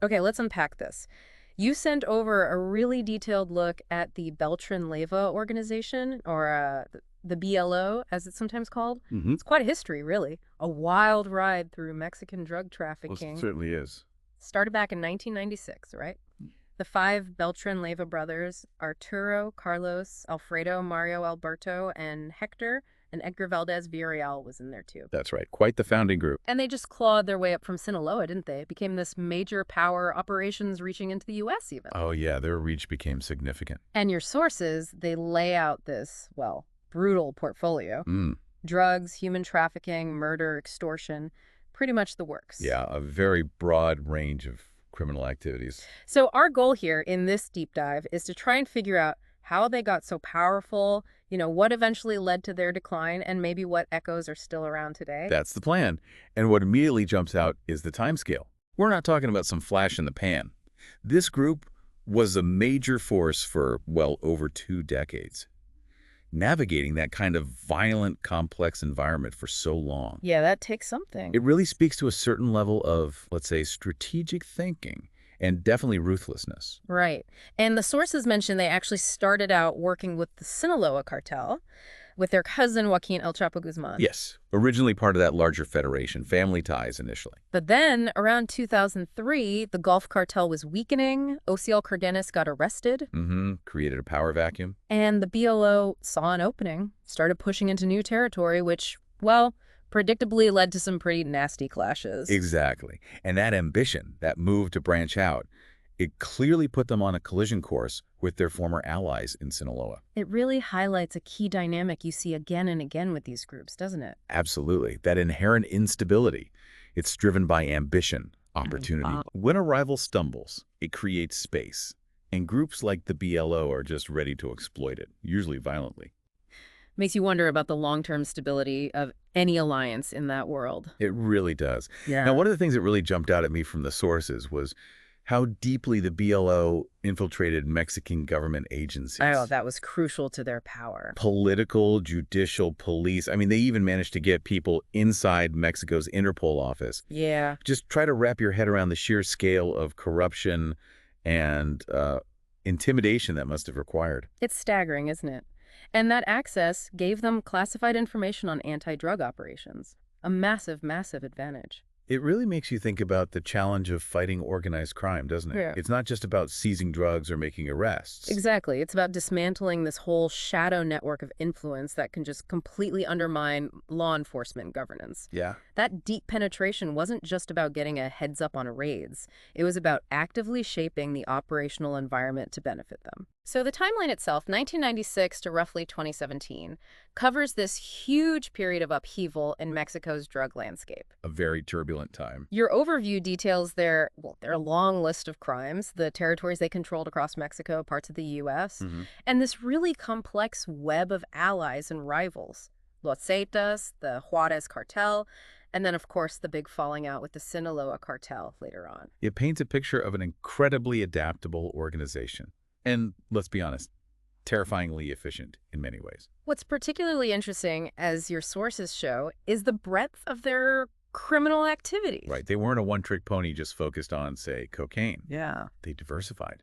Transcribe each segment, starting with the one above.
Okay, let's unpack this. You sent over a really detailed look at the Beltrán-Leyva Organization, or the BLO, as it's sometimes called. Mm-hmm. It's quite a history, really. A wild ride through Mexican drug Well, it trafficking. certainly is. Started back in 1996, right? The five Beltrán-Leyva brothers, Arturo, Carlos, Alfredo, Mario Alberto, and Hector, and Edgar Valdez Villarreal was in there too. That's right. Quite the founding group. And they just clawed their way up from Sinaloa, didn't they? It became this major power, operations reaching into the U.S. even. Oh, yeah, their reach became significant. And your sources, they lay out this, well, brutal portfolio. Mm. Drugs, human trafficking, murder, extortion, pretty much the works. Yeah, a very broad range of criminal activities. So our goal here in this deep dive is to try and figure out how they got so powerful, what eventually led to their decline, and maybe what echoes are still around today. That's the plan. And what immediately jumps out is the timescale. We're not talking about some flash in the pan. This group was a major force for, well, over 2 decades. Navigating that kind of violent, complex environment for so long. Yeah, that takes something. It really speaks to a certain level of, let's say, strategic thinking and definitely ruthlessness. Right. And the sources mention they actually started out working with the Sinaloa cartel with their cousin Joaquin El Chapo Guzman. Yes, originally part of that larger federation, family ties initially. But then, around 2003, the Gulf cartel was weakening, OCL Cardenas got arrested, Created a power vacuum. and the BLO saw an opening, started pushing into new territory, which, well, predictably led to some pretty nasty clashes. Exactly. And that ambition, that move to branch out, it clearly put them on a collision course with their former allies in Sinaloa. It really highlights a key dynamic you see again and again with these groups, doesn't it? Absolutely. That inherent instability. It's driven by ambition, opportunity. When a rival stumbles, it creates space. And groups like the BLO are just ready to exploit it, usually violently. Makes you wonder about the long-term stability of any alliance in that world. It really does. Yeah. Now, one of the things that really jumped out at me from the sources was how deeply the BLO infiltrated Mexican government agencies. Oh, that was crucial to their power. Political, judicial, police. I mean, they even managed to get people inside Mexico's Interpol office. Yeah. Just try to wrap your head around the sheer scale of corruption and intimidation that must have required. It's staggering, isn't it? And that access gave them classified information on anti-drug operations. A massive, massive advantage. It really makes you think about the challenge of fighting organized crime, doesn't it? Yeah. It's not just about seizing drugs or making arrests. Exactly. It's about dismantling this whole shadow network of influence that can just completely undermine law enforcement governance. Yeah. That deep penetration wasn't just about getting a heads up on raids. It was about actively shaping the operational environment to benefit them. So the timeline itself, 1996 to roughly 2017, covers this huge period of upheaval in Mexico's drug landscape. A very turbulent time. Your overview details their long list of crimes, the territories they controlled across Mexico, parts of the U.S., and this really complex web of allies and rivals. Los Zetas, the Juarez cartel, and then, of course, the big falling out with the Sinaloa cartel later on. It paints a picture of an incredibly adaptable organization. And let's be honest, terrifyingly efficient in many ways. What's particularly interesting, as your sources show, is the breadth of their criminal activities. Right. They weren't a one-trick pony just focused on, say, cocaine. Yeah. They diversified.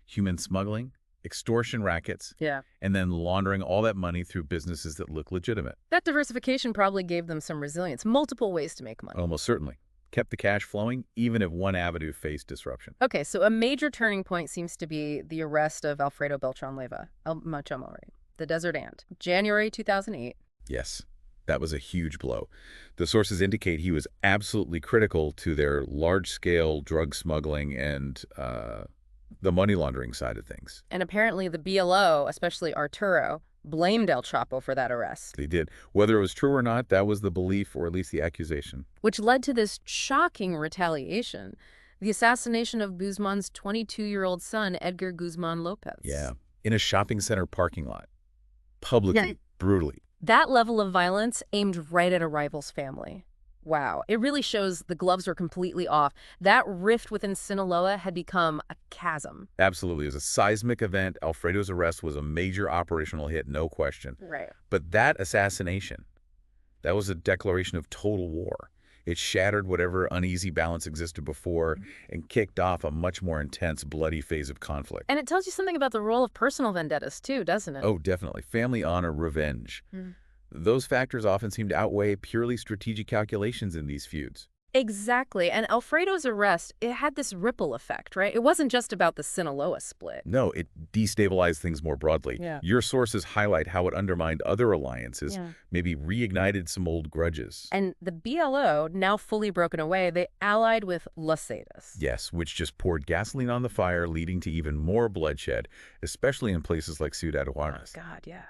Human smuggling, extortion rackets, Yeah. and then laundering all that money through businesses that look legitimate. That diversification probably gave them some resilience, multiple ways to make money. Almost certainly. Kept the cash flowing, even if one avenue faced disruption. Okay, so a major turning point seems to be the arrest of Alfredo Beltrán Leyva, El Machomo, right? The Desert Ant, January 2008. Yes, that was a huge blow. The sources indicate he was absolutely critical to their large-scale drug smuggling and the money laundering side of things. And apparently the BLO, especially Arturo, blamed El Chapo for that arrest, They did. Whether it was true or not, that was the belief, or at least the accusation. which led to this shocking retaliation, the assassination of Guzman's 22-year-old son, Edgar Guzman Lopez. Yeah. In a shopping center parking lot. Publicly, brutally. That level of violence aimed right at a rival's family. Wow. It really shows the gloves were completely off. That rift within Sinaloa had become a chasm. Absolutely. It was a seismic event. Alfredo's arrest was a major operational hit, no question. Right. But that assassination, that was a declaration of total war. It shattered whatever uneasy balance existed before and kicked off a much more intense, bloody phase of conflict. And it tells you something about the role of personal vendettas, too, doesn't it? Oh, definitely. Family honor, revenge. Mm. Those factors often seem to outweigh purely strategic calculations in these feuds. Exactly. And Alfredo's arrest, it had this ripple effect, right? It wasn't just about the Sinaloa split. No, it destabilized things more broadly. Yeah. Your sources highlight how it undermined other alliances, maybe reignited some old grudges. And the BLO, now fully broken away, they allied with Los Zetas. Yes, which just poured gasoline on the fire, leading to even more bloodshed, especially in places like Ciudad Juarez. Oh, God, yeah.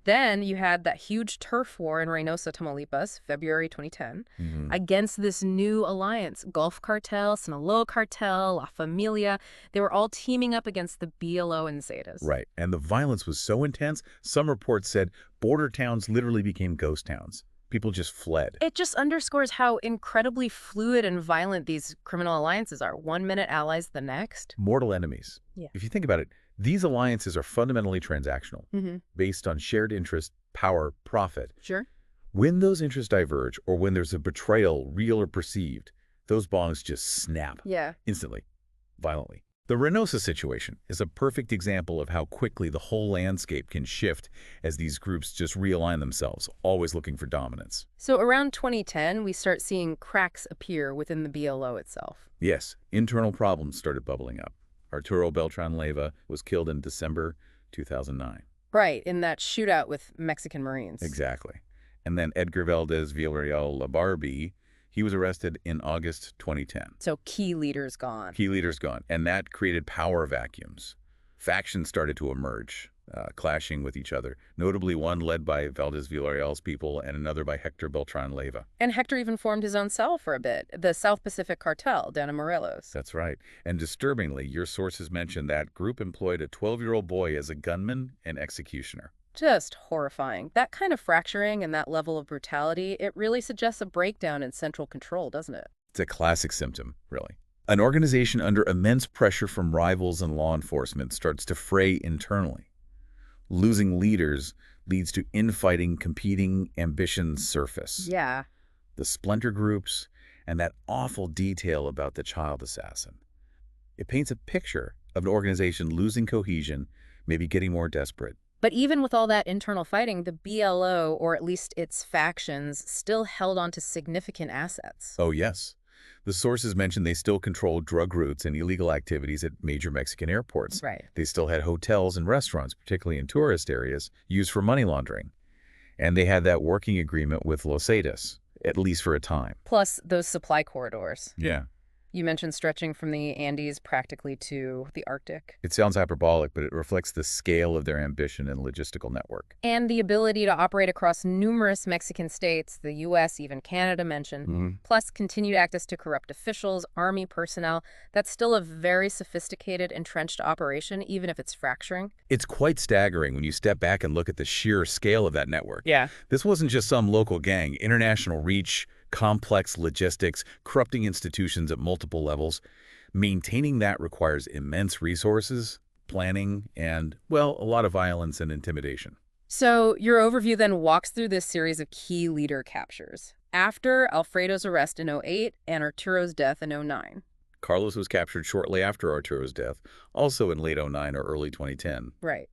Then you had that huge turf war in Reynosa, Tamaulipas, February 2010, against this new alliance. Gulf Cartel, Sinaloa Cartel, La Familia, they were all teaming up against the BLO and Zetas. Right, and the violence was so intense, some reports said border towns literally became ghost towns. People just fled. It just underscores how incredibly fluid and violent these criminal alliances are. 1 minute allies, the next. Mortal enemies. Yeah. If you think about it, these alliances are fundamentally transactional, based on shared interest, power, profit. Sure. When those interests diverge, or when there's a betrayal, real or perceived, those bonds just snap. Yeah. Instantly, violently. The Reynosa situation is a perfect example of how quickly the whole landscape can shift as these groups just realign themselves, always looking for dominance. So around 2010, we start seeing cracks appear within the BLO itself. Yes, internal problems started bubbling up. Arturo Beltrán Leyva was killed in December 2009. Right, in that shootout with Mexican Marines. Exactly. And then Edgar Valdez Villarreal Labarbe, he was arrested in August 2010. So key leaders gone. Key leaders gone. And that created power vacuums. Factions started to emerge, clashing with each other, notably one led by Valdez Villarreal's people and another by Hector Beltrán Leyva. And Hector even formed his own cell for a bit, the South Pacific Cartel down in Morelos. That's right. And disturbingly, your sources mention that group employed a 12-year-old boy as a gunman and executioner. Just horrifying. That kind of fracturing and that level of brutality, it really suggests a breakdown in central control, doesn't it? It's a classic symptom, really. An organization under immense pressure from rivals and law enforcement starts to fray internally. Losing leaders leads to infighting, competing ambitions surface. Yeah. The splinter groups, and that awful detail about the child assassin. It paints a picture of an organization losing cohesion, maybe getting more desperate. But even with all that internal fighting, the BLO, or at least its factions, still held on to significant assets. Oh, yes. The sources mentioned they still controlled drug routes and illegal activities at major Mexican airports. Right. They still had hotels and restaurants, particularly in tourist areas, used for money laundering. And they had that working agreement with Los Zetas, at least for a time. Plus those supply corridors. Yeah. You mentioned stretching from the Andes practically to the Arctic. It sounds hyperbolic, but it reflects the scale of their ambition and logistical network. And the ability to operate across numerous Mexican states, the U.S., even Canada mentioned, plus continued access to corrupt officials, army personnel. That's still a very sophisticated, entrenched operation, even if it's fracturing. It's quite staggering when you step back and look at the sheer scale of that network. Yeah. This wasn't just some local gang. International reach, complex logistics, corrupting institutions at multiple levels. Maintaining that requires immense resources, planning, and, well, a lot of violence and intimidation. So your overview then walks through this series of key leader captures. After Alfredo's arrest in 2008 and Arturo's death in 2009. Carlos was captured shortly after Arturo's death, also in late 2009 or early 2010. Right.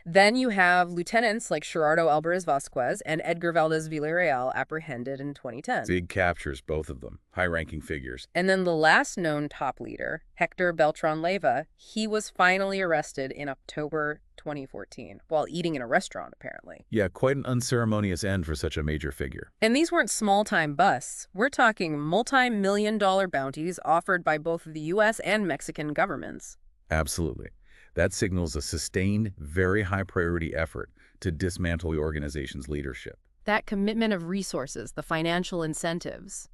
Then you have lieutenants like Gerardo Alvarez Vasquez and Edgar Valdez Villarreal apprehended in 2010. Big captures, both of them. High-ranking figures. And then the last known top leader, Hector Beltrán Leyva, he was finally arrested in October 2014 while eating in a restaurant, apparently. Yeah, quite an unceremonious end for such a major figure. And these weren't small-time busts. We're talking multi-million-dollar bounties offered by both the U.S. and Mexican governments. Absolutely. That signals a sustained, very high-priority effort to dismantle the organization's leadership. That commitment of resources, the financial incentives,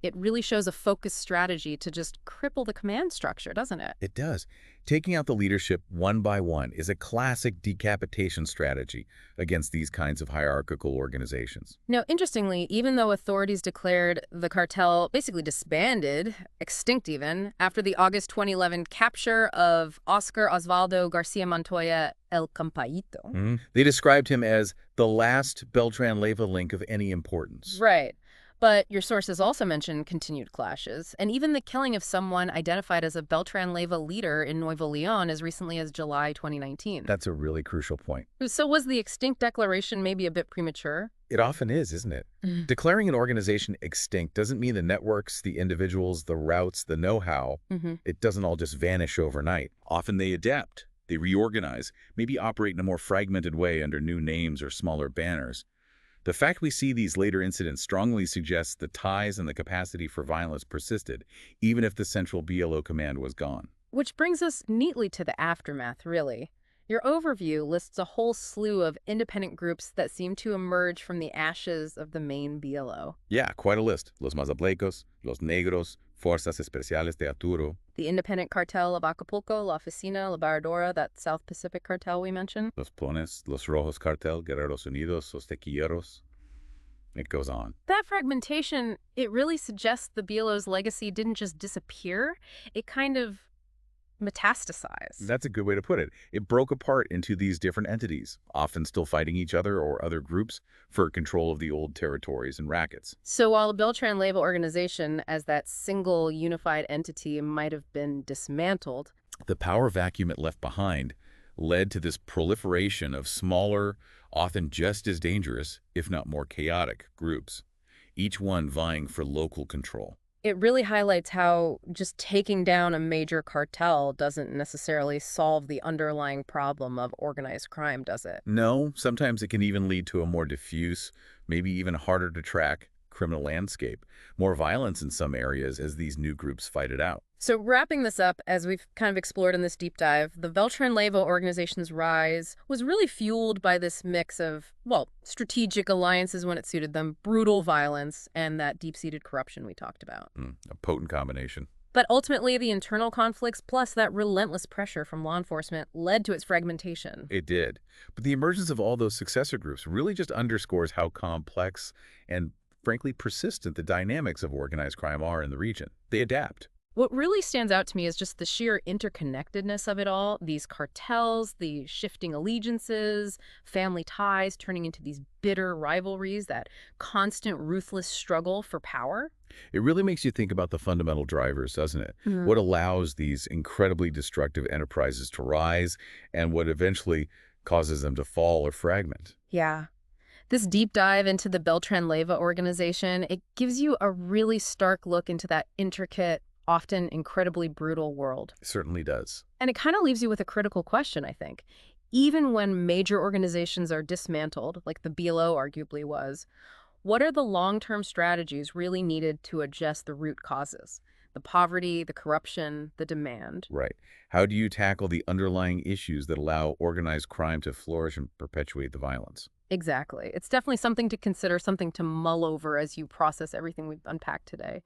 it really shows a focused strategy to just cripple the command structure, doesn't it? It does. Taking out the leadership one by one is a classic decapitation strategy against these kinds of hierarchical organizations. Now, interestingly, even though authorities declared the cartel basically disbanded, extinct even, after the August 2011 capture of Oscar Osvaldo Garcia Montoya El Campallito. They described him as the last Beltrán-Leyva link of any importance. Right. But your sources also mention continued clashes, and even the killing of someone identified as a Beltrán-Leyva leader in Nuevo León as recently as July 2019. That's a really crucial point. So was the extinct declaration maybe a bit premature? It often is, isn't it? Declaring an organization extinct doesn't mean the networks, the individuals, the routes, the know-how, it doesn't all just vanish overnight. Often they adapt, they reorganize, maybe operate in a more fragmented way under new names or smaller banners. The fact we see these later incidents strongly suggests the ties and the capacity for violence persisted, even if the central BLO command was gone. Which brings us neatly to the aftermath, really. Your overview lists a whole slew of independent groups that seem to emerge from the ashes of the main BLO. Yeah, quite a list. Los Mazaplecos, Los Negros, Fuerzas Especiales de Arturo, The independent cartel of Acapulco, La Oficina, La Barradora, that South Pacific cartel we mentioned. Los Plones, Los Rojos Cartel, Guerreros Unidos, Los Tequilleros. It goes on. That fragmentation, it really suggests the BLO's legacy didn't just disappear, it kind of metastasized. That's a good way to put it. It broke apart into these different entities, often still fighting each other or other groups for control of the old territories and rackets. So while the Beltran-Leyva Organization, as that single unified entity, might have been dismantled, The power vacuum it left behind led to this proliferation of smaller, often just as dangerous, if not more chaotic, groups, each one vying for local control. it really highlights how just taking down a major cartel doesn't necessarily solve the underlying problem of organized crime, does it? No, sometimes it can even lead to a more diffuse, maybe even harder to track criminal landscape, more violence in some areas as these new groups fight it out. So wrapping this up, as we've kind of explored in this deep dive, the Beltran-Leyva organization's rise was really fueled by this mix of, well, strategic alliances when it suited them, brutal violence, and that deep-seated corruption we talked about. A potent combination. But ultimately, the internal conflicts plus that relentless pressure from law enforcement led to its fragmentation. It did. But the emergence of all those successor groups really just underscores how complex and, frankly, persistent the dynamics of organized crime are in the region. They adapt. What really stands out to me is just the sheer interconnectedness of it all. These cartels, the shifting allegiances, family ties turning into these bitter rivalries, that constant ruthless struggle for power. It really makes you think about the fundamental drivers, doesn't it? What allows these incredibly destructive enterprises to rise and what eventually causes them to fall or fragment. Yeah. This deep dive into the Beltran-Leyva organization, it gives you a really stark look into that intricate, often incredibly brutal world. It certainly does. And it kind of leaves you with a critical question, I think. Even when major organizations are dismantled, like the BLO arguably was, what are the long-term strategies really needed to address the root causes? The poverty, the corruption, the demand. Right. How do you tackle the underlying issues that allow organized crime to flourish and perpetuate the violence? Exactly. It's definitely something to consider, something to mull over as you process everything we've unpacked today.